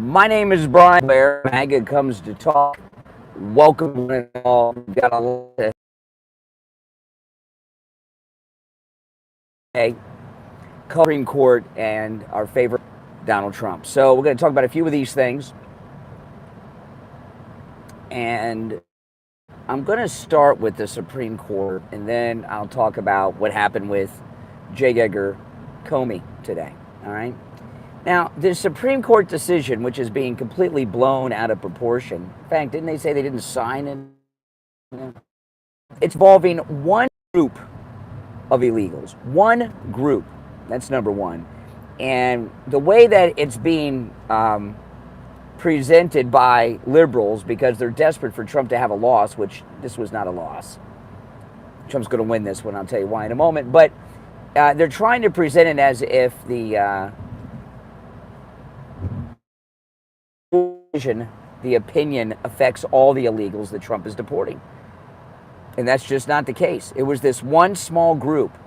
My name is Brian Bear. MAGA comes to talk. Welcome to all. We've got a lot to say. Supreme Court and our favorite Donald Trump. So we're going to talk about a few of these things. And I'm going to start with the Supreme Court, and then I'll talk about what happened with J. Comey today. All right? Now, the Supreme Court decision, which is being completely blown out of proportion. In fact, didn't they say they didn't sign it? It's involving one group of illegals. One group. That's number one. And the way that it's being presented by liberals, because they're desperate for Trump to have a loss, which this was not a loss. Trump's going to win this one. I'll tell you why in a moment. But they're trying to present it as if the opinion affects all the illegals that Trump is deporting. And that's just not the case. It was this one small group.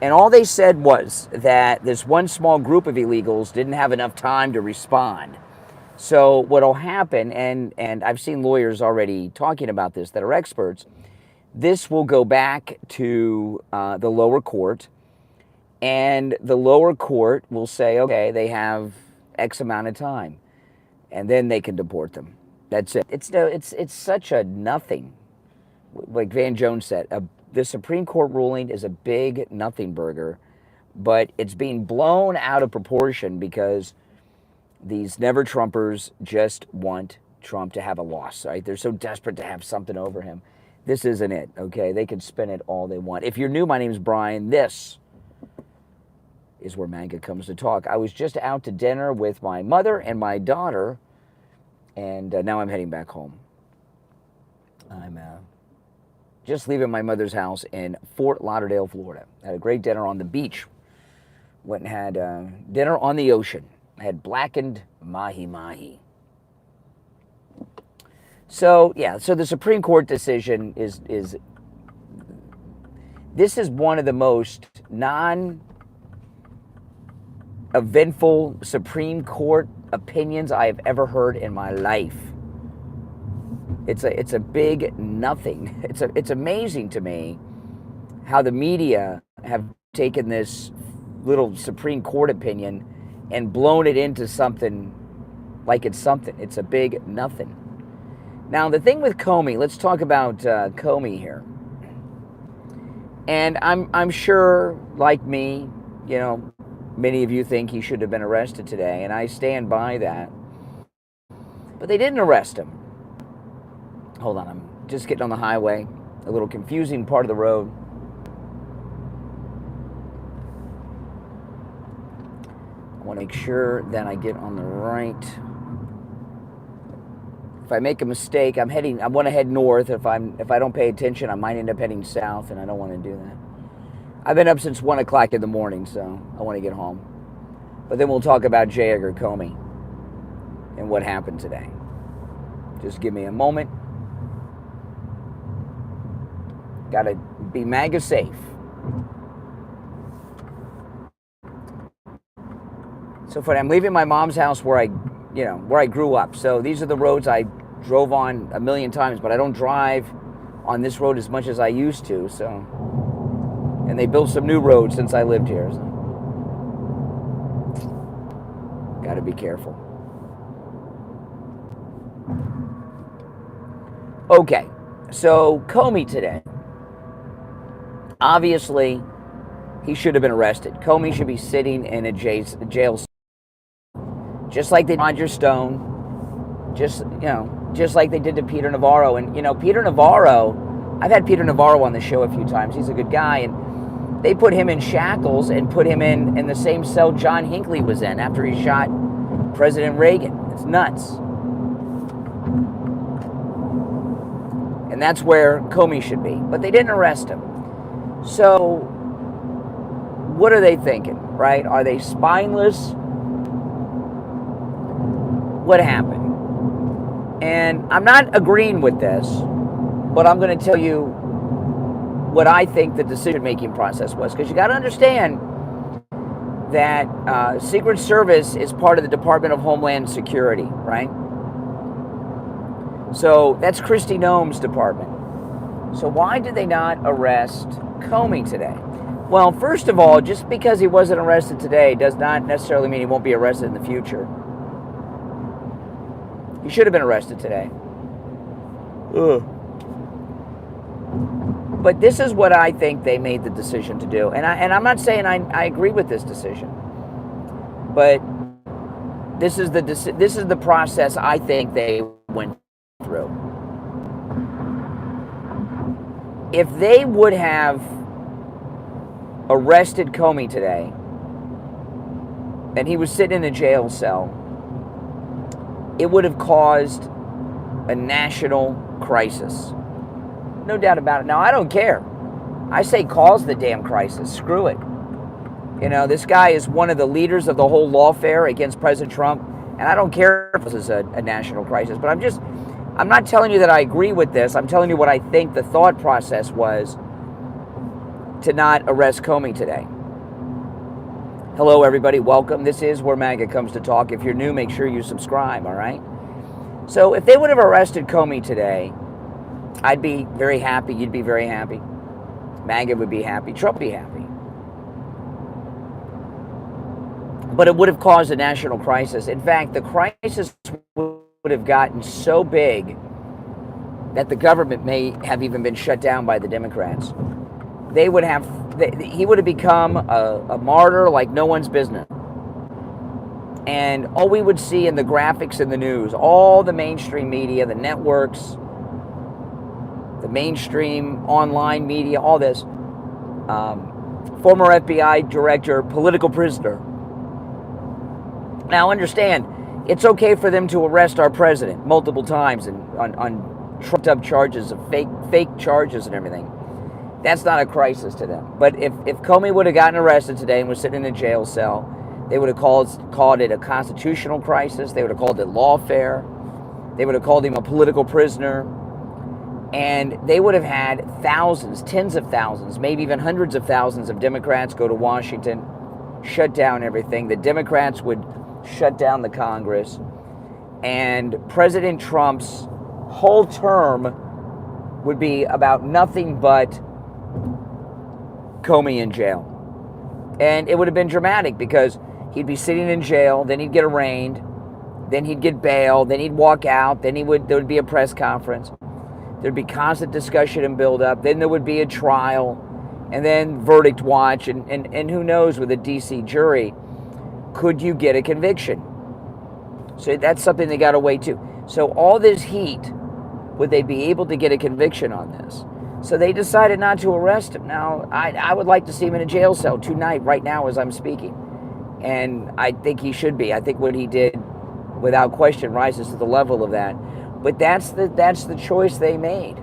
And all they said was that this one small group of illegals didn't have enough time to respond. So what'll happen, and I've seen lawyers already talking about this that are experts, this will go back to the lower court, and the lower court will say, okay, they have X amount of time, and then they can deport them. That's it. It's such a nothing. Like Van Jones said, the Supreme Court ruling is a big nothing burger, but it's being blown out of proportion because these never-Trumpers just want Trump to have a loss, right? They're so desperate to have something over him. This isn't it, okay? They can spin it all they want. If you're new, my name's Brian. This is where MAGA comes to talk. I was just out to dinner with my mother and my daughter, and now I'm heading back home. I'm just leaving my mother's house in Fort Lauderdale, Florida. Had a great dinner on the beach. Went and had dinner on the ocean. I had blackened mahi-mahi. So, yeah, so the Supreme Court decision is this is one of the most non-eventful Supreme Court opinions I have ever heard in my life. It's a big nothing. It's amazing to me how the media have taken this little Supreme Court opinion and blown it into something like it's something. It's a big nothing. Now, the thing with Comey, let's talk about Comey here. And I'm sure, like me, you know, many of you think he should have been arrested today, and I stand by that. But they didn't arrest him. Hold on, I'm just getting on the highway, a little confusing part of the road. I want to make sure that I get on the right. If I make a mistake, I want to head north. If I don't pay attention, I might end up heading south, and I don't want to do that. I've been up since 1 o'clock in the morning, so I want to get home. But then we'll talk about J. Comey and what happened today. Just give me a moment. Got to be MAGA safe. So funny, I'm leaving my mom's house where I grew up. So these are the roads I drove on a million times, but I don't drive on this road as much as I used to. So, and they built some new roads since I lived here. So. Got to be careful. Okay, so Comey today. Obviously, he should have been arrested. Comey should be sitting in a jail cell. Just like they did Roger Stone, just like they did to Peter Navarro. And, Peter Navarro, I've had Peter Navarro on the show a few times. He's a good guy. And they put him in shackles and put him in the same cell John Hinckley was in after he shot President Reagan. It's nuts. And that's where Comey should be. But they didn't arrest him. So, what are they thinking, right? Are they spineless? What happened? And I'm not agreeing with this, but I'm going to tell you what I think the decision-making process was. Because you got to understand, that Secret Service is part of the Department of Homeland Security, right? So that's Kristi Noem's department. So why did they not arrest Comey today? Well, first of all, just because he wasn't arrested today does not necessarily mean he won't be arrested in the future. He should have been arrested today. Ugh. But this is what I think they made the decision to do. And I'm not saying I agree with this decision. But this is the process I think they went through. If they would have arrested Comey today and he was sitting in a jail cell, it would have caused a national crisis. No doubt about it. Now, I don't care. I say cause the damn crisis. Screw it. You know, this guy is one of the leaders of the whole lawfare against President Trump, and I don't care if this is a national crisis, but I'm not telling you that I agree with this. I'm telling you what I think the thought process was to not arrest Comey today. Hello, everybody. Welcome. This is where MAGA comes to talk. If you're new, make sure you subscribe, all right? So if they would have arrested Comey today, I'd be very happy. You'd be very happy. MAGA would be happy. Trump would be happy. But it would have caused a national crisis. In fact, the crisis would have gotten so big that the government may have even been shut down by the Democrats. He would have become a martyr like no one's business. And all we would see in the graphics in the news, all the mainstream media, the networks, the mainstream online media, all this, former FBI director, political prisoner. Now understand, it's okay for them to arrest our president multiple times and on trumped up charges of fake charges and everything. That's not a crisis to them. But if Comey would have gotten arrested today and was sitting in a jail cell, they would have called it a constitutional crisis. They would have called it lawfare. They would have called him a political prisoner. And they would have had thousands, tens of thousands, maybe even hundreds of thousands of Democrats go to Washington, shut down everything. The Democrats would shut down the Congress. And President Trump's whole term would be about nothing but Comey in jail. And it would have been dramatic because he'd be sitting in jail, then he'd get arraigned, then he'd get bail, then he'd walk out, then there would be a press conference. There'd be constant discussion and build up. Then there would be a trial, and then verdict watch, and who knows with a DC jury, could you get a conviction? So that's something they got to wait too. So all this heat, would they be able to get a conviction on this? So they decided not to arrest him. Now, I would like to see him in a jail cell tonight, right now as I'm speaking. And I think he should be. I think what he did, without question, rises to the level of that. But that's the choice they made.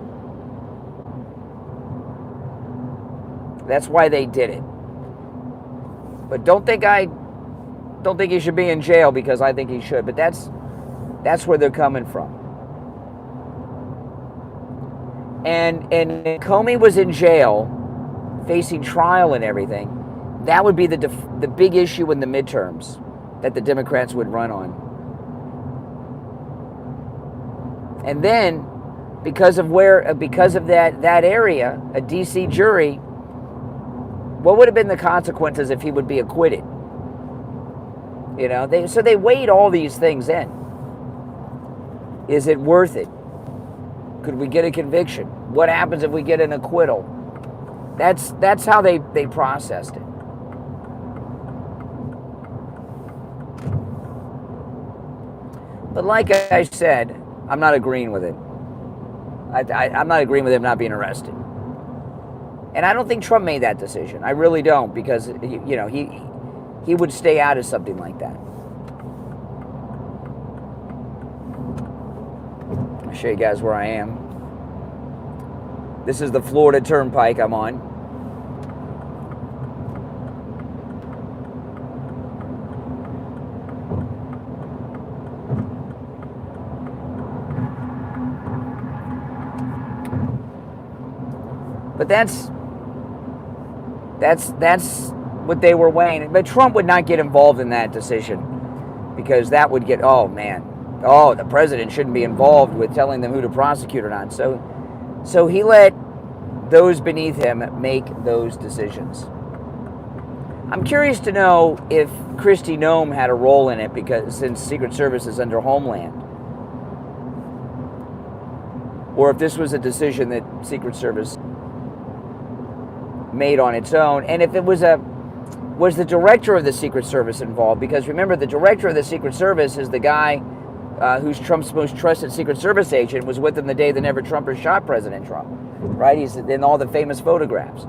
That's why they did it. But don't think he should be in jail because I think he should. But that's where they're coming from. And Comey was in jail, facing trial and everything. That would be the big issue in the midterms that the Democrats would run on. And then, because of that area, a DC jury, what would have been the consequences if he would be acquitted? You know, so they weighed all these things in. Is it worth it? Could we get a conviction? What happens if we get an acquittal? That's how they processed it. But like I said, I'm not agreeing with it. I'm not agreeing with him not being arrested. And I don't think Trump made that decision. I really don't, because you know he would stay out of something like that. I'll show you guys where I am. This is the Florida Turnpike I'm on. But that's what they were weighing. But Trump would not get involved in that decision because that would get, oh man, oh, the president shouldn't be involved with telling them who to prosecute or not. So he let those beneath him make those decisions. I'm curious to know if Kristi Noem had a role in it, because since Secret Service is under Homeland, or if this was a decision that Secret Service made on its own, and if it was the director of the Secret Service involved? Because remember, the director of the Secret Service is the guy who's Trump's most trusted Secret Service agent, was with him the day the Never-Trumpers shot President Trump, right? He's in all the famous photographs.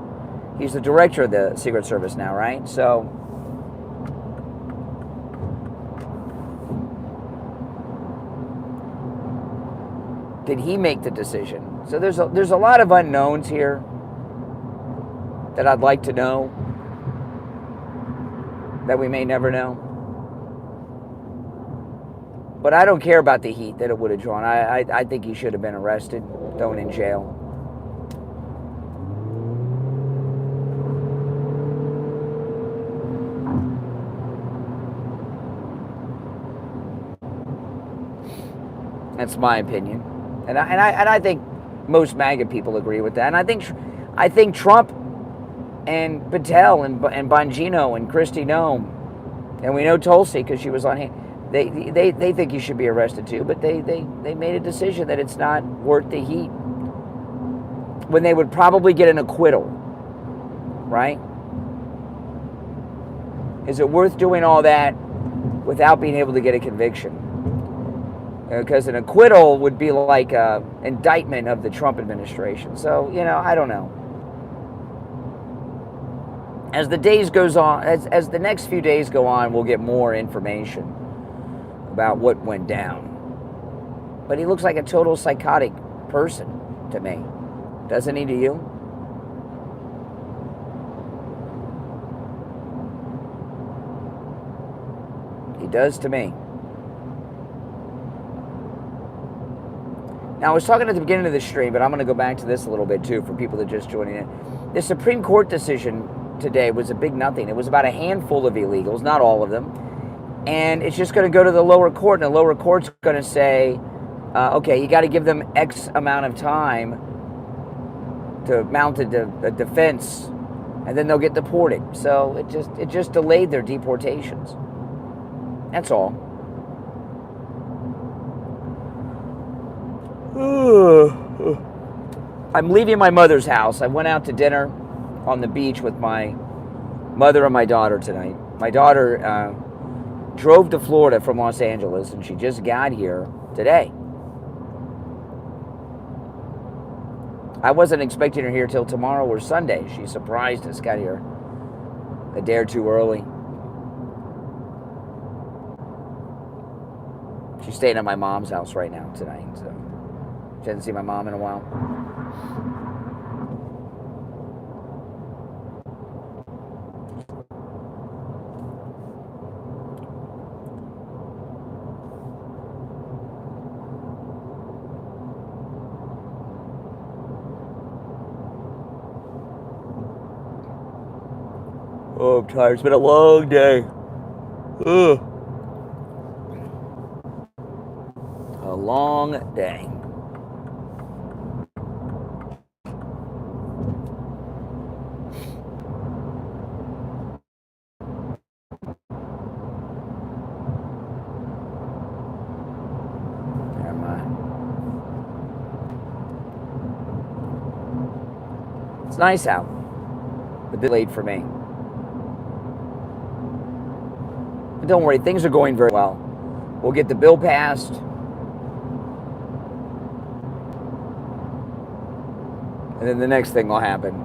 He's the director of the Secret Service now, right? So did he make the decision? So there's a lot of unknowns here that I'd like to know, that we may never know. But I don't care about the heat that it would have drawn. I think he should have been arrested, thrown in jail. That's my opinion, and I think most MAGA people agree with that. And I think Trump and Patel and Bongino and Kristi Noem, and we know Tulsi because she was on hand. They think he should be arrested too, but they made a decision that it's not worth the heat when they would probably get an acquittal, right? Is it worth doing all that without being able to get a conviction? Because an acquittal would be like an indictment of the Trump administration. So, I don't know. As the days goes on, as the next few days go on, we'll get more information about what went down. But he looks like a total psychotic person to me. Doesn't he to you? He does to me. Now, I was talking at the beginning of the stream, but I'm going to go back to this a little bit too for people that are just joining in. The Supreme Court decision today was a big nothing. It was about a handful of illegals, not all of them. And it's just going to go to the lower court, and the lower court's going to say, okay, you got to give them X amount of time to mount a defense, and then they'll get deported. So it just delayed their deportations. That's all. I'm leaving my mother's house. I went out to dinner on the beach with my mother and my daughter tonight. My daughter drove to Florida from Los Angeles, and she just got here today. I wasn't expecting her here till tomorrow or Sunday. She surprised us, got here a day or two early. She's staying at my mom's house right now tonight, so she hasn't seen my mom in a while. Oh, I'm tired. It's been a long day. Ugh. A long day. Never mind. It's nice out. A bit late for me. But don't worry, things are going very well. We'll get the bill passed. And then the next thing will happen.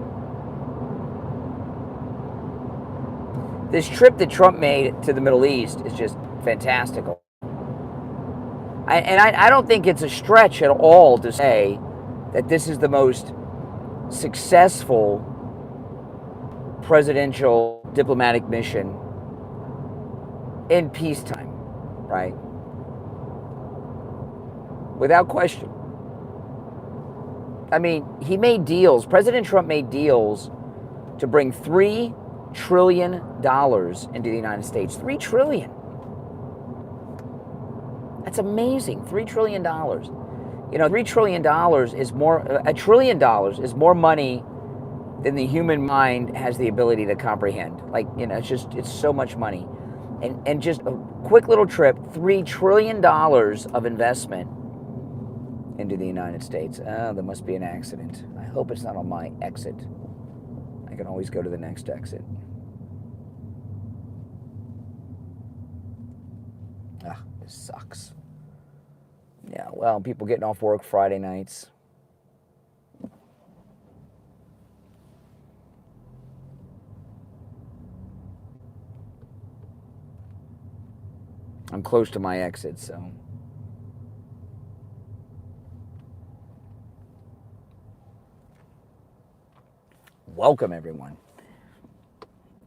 This trip that Trump made to the Middle East is just fantastical. I don't think it's a stretch at all to say that this is the most successful presidential diplomatic mission in peacetime, right? Without question. I mean, he made deals. President Trump made deals to bring 3 trillion into the United States. $3 trillion. That's amazing. $3 trillion. You know, $3 trillion is more, $1 trillion is more money than the human mind has the ability to comprehend. Like, you know, it's so much money. And just a quick little trip, $3 trillion of investment into the United States. Oh, there must be an accident. I hope it's not on my exit. I can always go to the next exit. Ah, this sucks. Yeah, well, people getting off work Friday nights. I'm close to my exit, so. Welcome, everyone.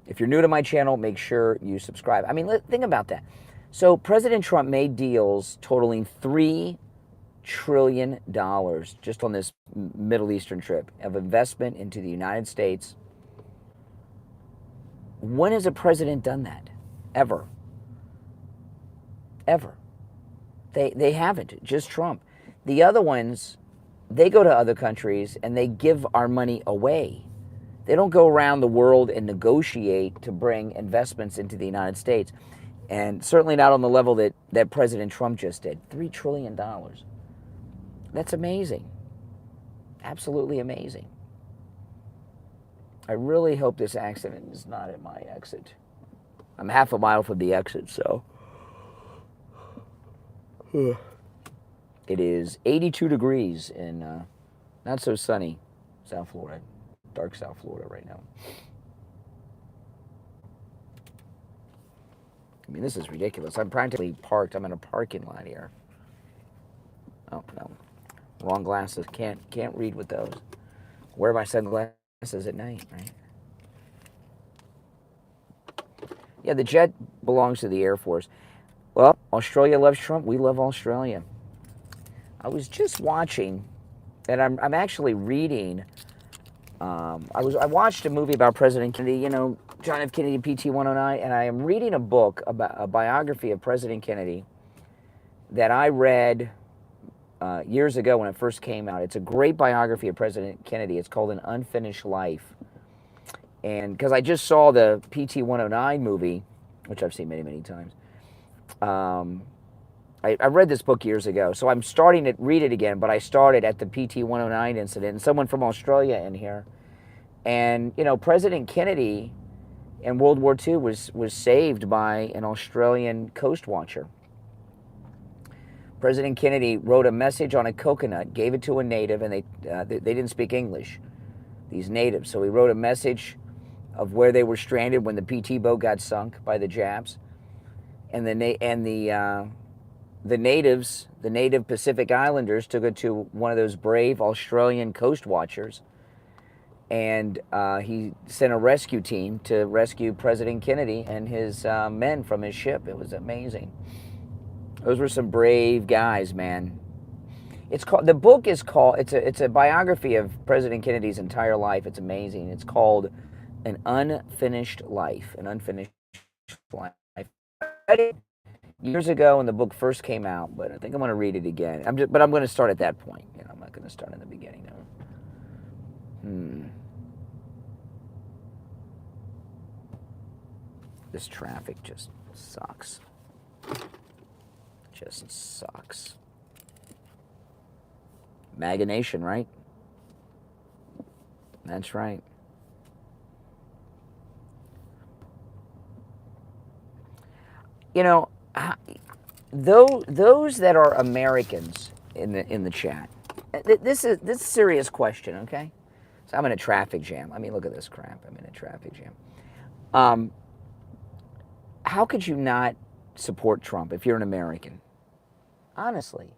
If you're new to my channel, make sure you subscribe. I mean, think about that. So President Trump made deals totaling $3 trillion just on this Middle Eastern trip of investment into the United States. When has a president done that? Ever. Ever. They haven't, just Trump. The other ones, they go to other countries and they give our money away. They don't go around the world and negotiate to bring investments into the United States. And certainly not on the level that President Trump just did. $3 trillion. That's amazing. Absolutely amazing. I really hope this accident is not at my exit. I'm half a mile from the exit, so. It is 82 degrees in not so sunny South Florida, dark South Florida right now. I mean, this is ridiculous. I'm practically parked. I'm in a parking lot here. Oh, no. Wrong glasses. Can't read with those. Wear my sunglasses at night, right? Yeah, the jet belongs to the Air Force. Well, Australia loves Trump. We love Australia. I was just watching, and I'm actually reading. I watched a movie about President Kennedy. You know, John F. Kennedy, PT 109, and I am reading a book about a biography of President Kennedy that I read years ago when it first came out. It's a great biography of President Kennedy. It's called An Unfinished Life. And because I just saw the PT 109 movie, which I've seen many, many times. I read this book years ago, so I'm starting to read it again, but I started at the PT 109 incident, and someone from Australia in here. And, you know, President Kennedy in World War II was saved by an Australian coast watcher. President Kennedy wrote a message on a coconut, gave it to a native, and they didn't speak English, these natives. So he wrote a message of where they were stranded when the PT boat got sunk by the Japs. And the natives, the native Pacific Islanders, took it to one of those brave Australian coast watchers, and he sent a rescue team to rescue President Kennedy and his men from his ship. It was amazing. Those were some brave guys, man. It's called, the book is called, it's a biography of President Kennedy's entire life. It's amazing. It's called An Unfinished Life. An Unfinished Life. I read it years ago when the book first came out, but I think I'm going to read it again. But I'm going to start at that point. You know, I'm not going to start in the beginning. No. This traffic just sucks. Just sucks. MAGA Nation, right? That's right. You know, those that are Americans in the chat, this is a serious question, okay? So I'm in a traffic jam. I mean, look at this crap. I'm in a traffic jam. How could you not support Trump if you're an American? Honestly.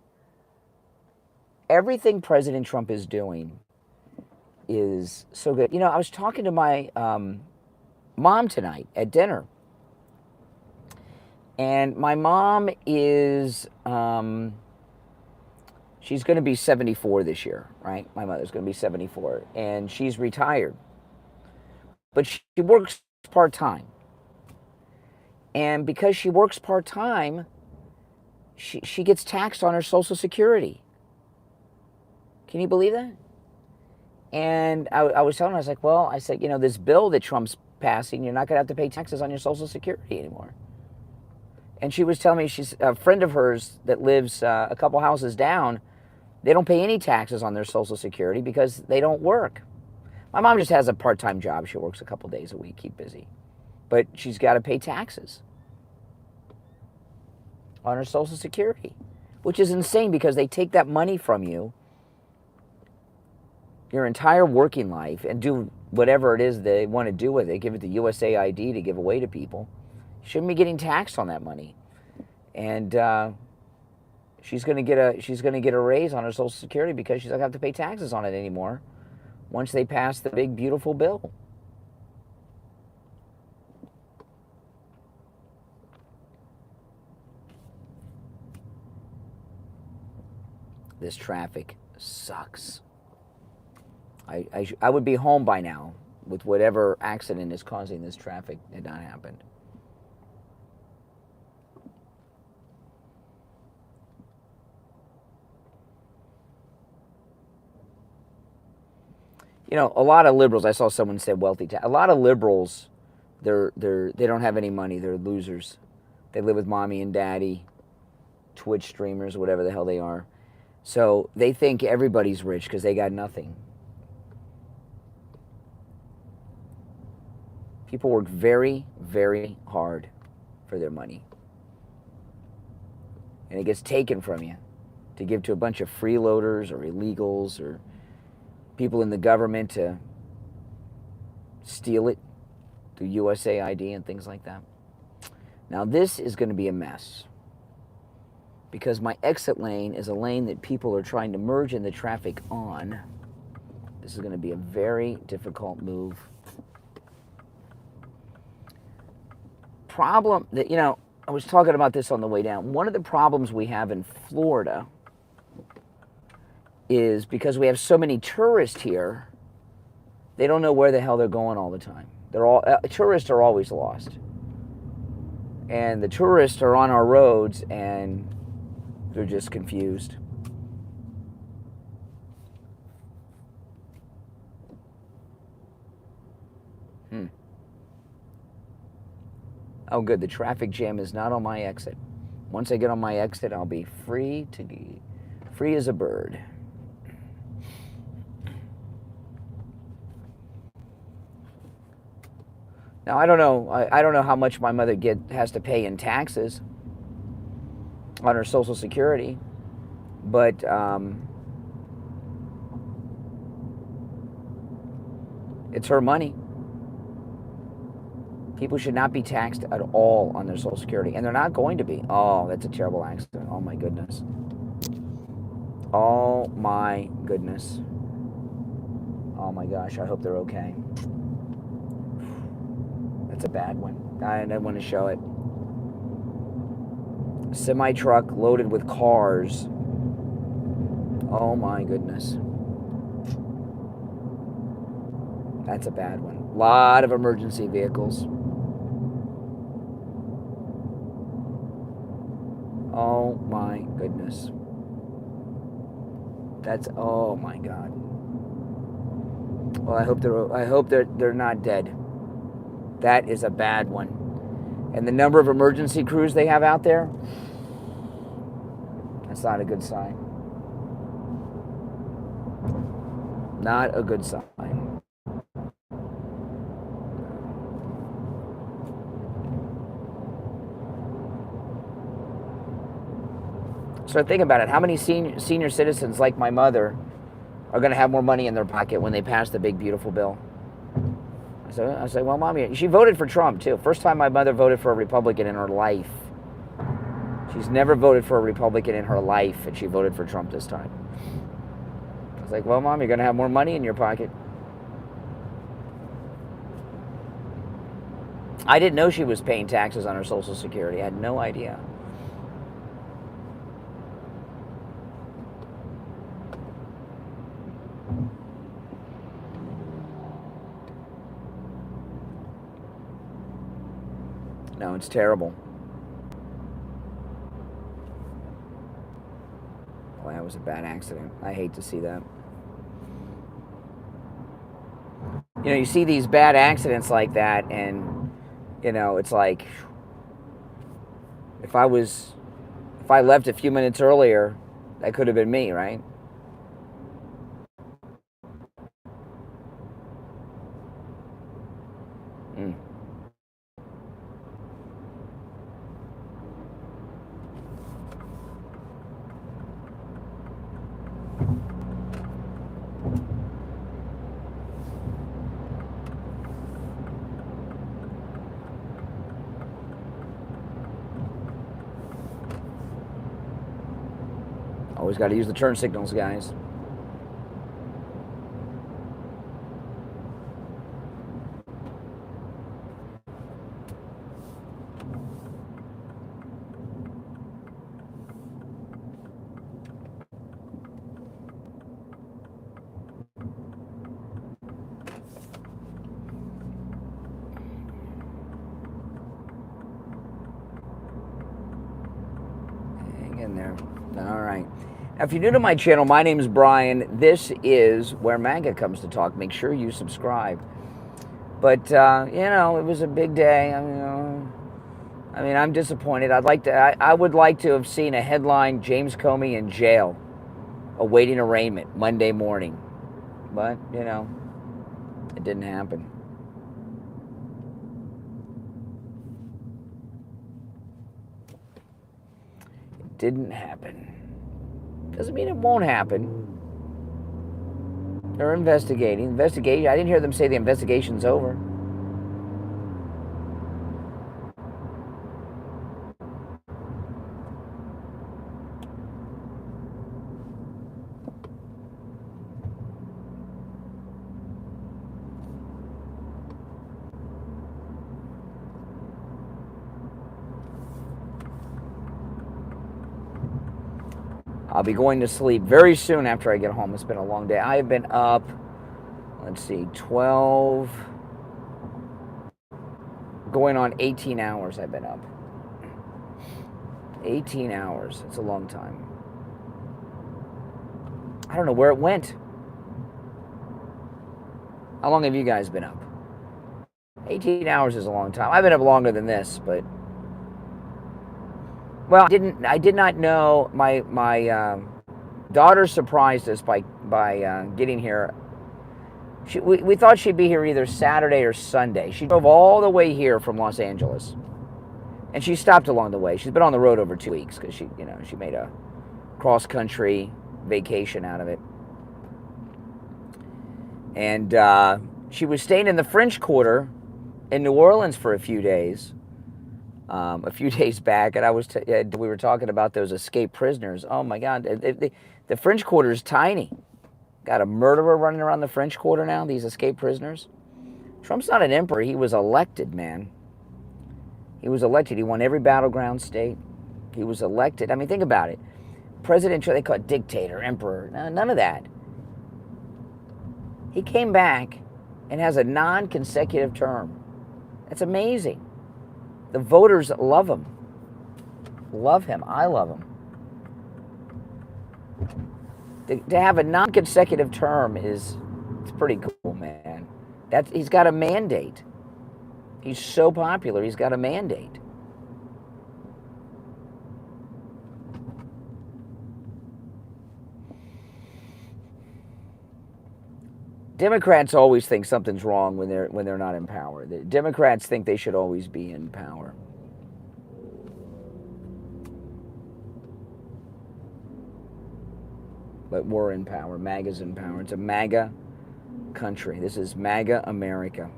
Everything President Trump is doing is so good. You know, I was talking to my mom tonight at dinner. And my mom is, she's going to be 74 this year, right? My mother's going to be 74. And she's retired. But she works part-time. And because she works part-time, she gets taxed on her Social Security. Can you believe that? And I was telling her, I was like, well, I said, you know, this bill that Trump's passing, you're not going to have to pay taxes on your Social Security anymore. And she was telling me, she's a friend of hers that lives a couple houses down, they don't pay any taxes on their Social Security because they don't work. My mom just has a part-time job. She works a couple days a week, keep busy. But she's got to pay taxes on her Social Security, which is insane because they take that money from you your entire working life and do whatever it is they want to do with it. Give it the USAID to give away to people. You shouldn't be getting taxed on that money. And she's going to get a raise on her Social Security because she's not going to have to pay taxes on it anymore once they pass the big beautiful bill. This traffic sucks. I would be home by now with whatever accident is causing this traffic had not happened. You know, a lot of liberals, I saw someone say wealthy tax. A lot of liberals, they don't have any money. They're losers. They live with mommy and daddy, Twitch streamers, whatever the hell they are. So they think everybody's rich because they got nothing. People work very, very hard for their money. And it gets taken from you to give to a bunch of freeloaders or illegals or people in the government to steal it through USAID and things like that. Now this is going to be a mess because my exit lane is a lane that people are trying to merge in the traffic on. This is going to be a very difficult move. Problem that, you know, I was talking about this on the way down. One of the problems we have in Florida is because we have so many tourists here, they don't know where the hell they're going all the time. Tourists are always lost. And the tourists are on our roads and they're just confused. Oh, good. The traffic jam is not on my exit. Once I get on my exit, I'll be free as a bird. Now, I don't know. I don't know how much my mother has to pay in taxes on her Social Security, but it's her money. People should not be taxed at all on their Social Security, and they're not going to be. Oh, that's a terrible accident. Oh, my goodness. Oh, my goodness. Oh, my gosh. I hope they're okay. That's a bad one. I don't want to show it. Semi-truck loaded with cars. Oh, my goodness. That's a bad one. A lot of emergency vehicles. Oh my goodness. That's, oh my God. Well, I hope they're not dead. That is a bad one. And the number of emergency crews they have out there, that's not a good sign. Not a good sign. So think about it. How many senior citizens like my mother are going to have more money in their pocket when they pass the big, beautiful bill? I say, well, Mommy, she voted for Trump, too. First time my mother voted for a Republican in her life. She's never voted for a Republican in her life, and she voted for Trump this time. I was like, well, Mom, you're going to have more money in your pocket. I didn't know she was paying taxes on her Social Security. I had no idea. No, it's terrible. Well, that was a bad accident. I hate to see that. You know, you see these bad accidents like that, and, you know, it's like, if I left a few minutes earlier, that could have been me, right? Always got to use the turn signals, guys. Hang in there. All right. Now, if you're new to my channel, my name is Brian. This is where MAGA comes to talk. Make sure you subscribe. But, you know, it was a big day. I mean, I'm disappointed. I would like to have seen a headline, James Comey in jail, awaiting arraignment Monday morning. But, you know, it didn't happen. It didn't happen. Doesn't mean it won't happen. They're investigating. I didn't hear them say the investigation's over. I'll be going to sleep very soon after I get home. It's been a long day. I have been up, let's see, 12, going on 18 hours I've been up. 18 hours. It's a long time. I don't know where it went. How long have you guys been up? 18 hours is a long time. I've been up longer than this, but... Well, I did not know. My daughter surprised us by getting here. We thought she'd be here either Saturday or Sunday. She drove all the way here from Los Angeles, and she stopped along the way. She's been on the road over 2 weeks because she made a cross country vacation out of it, and she was staying in the French Quarter in New Orleans for a few days. A few days back, and we were talking about those escaped prisoners. Oh my God, the French Quarter is tiny. Got a murderer running around the French Quarter now, these escaped prisoners. Trump's not an emperor, he was elected, man. He was elected, he won every battleground state. He was elected. I mean, think about it. Presidential, they call it dictator, emperor, none of that. He came back and has a non-consecutive term. That's amazing. The voters love him. Love him. I love him. To have a non-consecutive term it's pretty cool, man. He's got a mandate. He's so popular, he's got a mandate. Democrats always think something's wrong when they're not in power. The Democrats think they should always be in power. But we're in power. MAGA's in power. It's a MAGA country. This is MAGA America.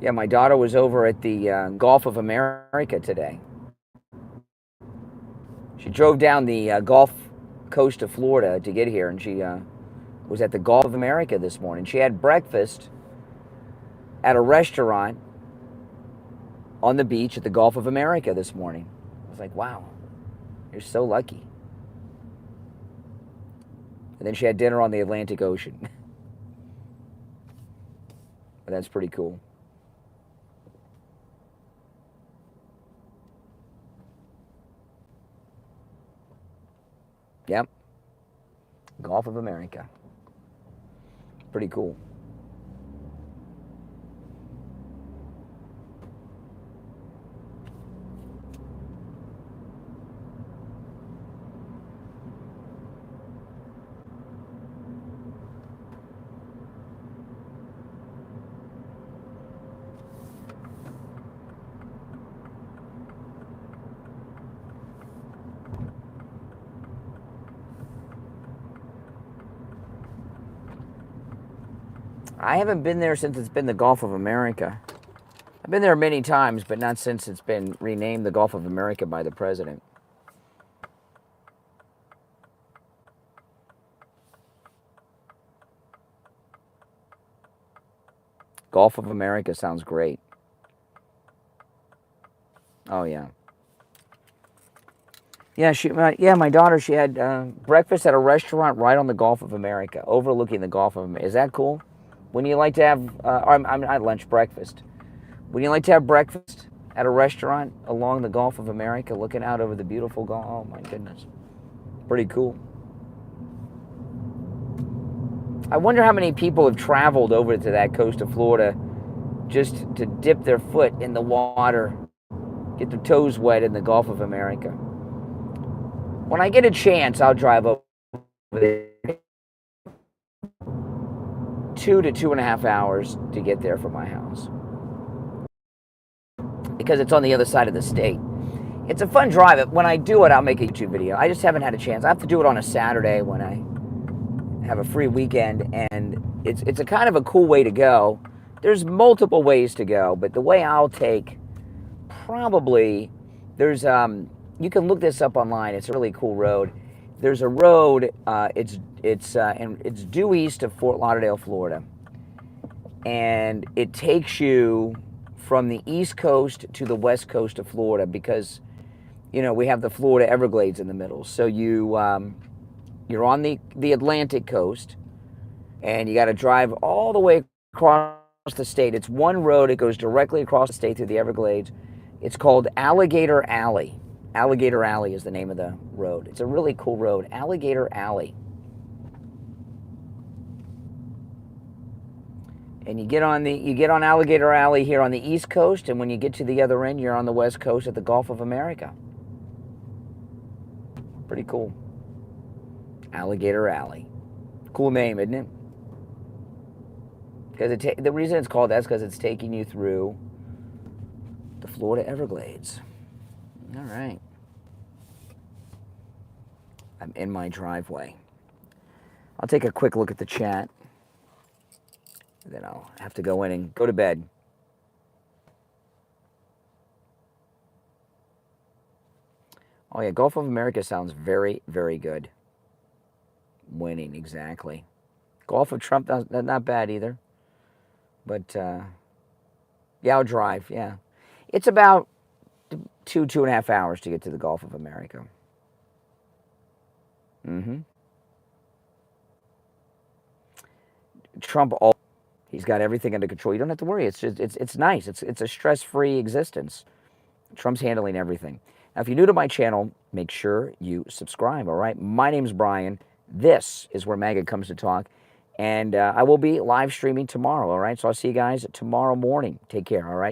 Yeah, my daughter was over at the Gulf of America today. She drove down the Gulf Coast of Florida to get here, and she was at the Gulf of America this morning. She had breakfast at a restaurant on the beach at the Gulf of America this morning. I was like, wow, you're so lucky. And then she had dinner on the Atlantic Ocean. That's pretty cool. Yep. Gulf of America. Pretty cool. I haven't been there since it's been the Gulf of America. I've been there many times, but not since it's been renamed the Gulf of America by the president. Gulf of America sounds great. Oh, yeah. Yeah, my daughter, she had breakfast at a restaurant right on the Gulf of America, overlooking the Gulf of America. Is that cool? When you like to have, not lunch, breakfast. When you like to have breakfast at a restaurant along the Gulf of America, looking out over the beautiful Gulf, oh my goodness. Pretty cool. I wonder how many people have traveled over to that coast of Florida just to dip their foot in the water, get their toes wet in the Gulf of America. When I get a chance, I'll drive over there. 2 to 2.5 hours to get there from my house, because it's on the other side of the state. It's a fun drive. When I do it, I'll make a YouTube video. I just haven't had a chance. I have to do it on a Saturday when I have a free weekend, and it's a kind of a cool way to go. There's multiple ways to go, but the way I'll take, probably, there's you can look this up online. It's a really cool road. There's a road. It's due east of Fort Lauderdale, Florida, and it takes you from the East Coast to the West Coast of Florida, because, you know, we have the Florida Everglades in the middle. So you're on the Atlantic coast, and you got to drive all the way across the state. It's one road. It goes directly across the state through the Everglades. It's called Alligator Alley. Alligator Alley is the name of the road. It's a really cool road, Alligator Alley. And you get on Alligator Alley here on the East Coast, and when you get to the other end, you're on the West Coast at the Gulf of America. Pretty cool. Alligator Alley. Cool name, isn't it? Because the reason it's called that is because it's taking you through the Florida Everglades. All right. I'm in my driveway. I'll take a quick look at the chat. Then I'll have to go in and go to bed. Oh yeah, Gulf of America sounds very, very good. Winning, exactly. Gulf of Trump, not bad either. But, yeah, I'll drive, yeah. It's about 2.5 hours to get to the Gulf of America. Trump, he's got everything under control. You don't have to worry. It's just, it's nice. It's a stress-free existence. Trump's handling everything. Now, if you're new to my channel, make sure you subscribe, all right? My name's Brian. This is where MAGA comes to talk. And I will be live streaming tomorrow, all right? So I'll see you guys tomorrow morning. Take care, all right?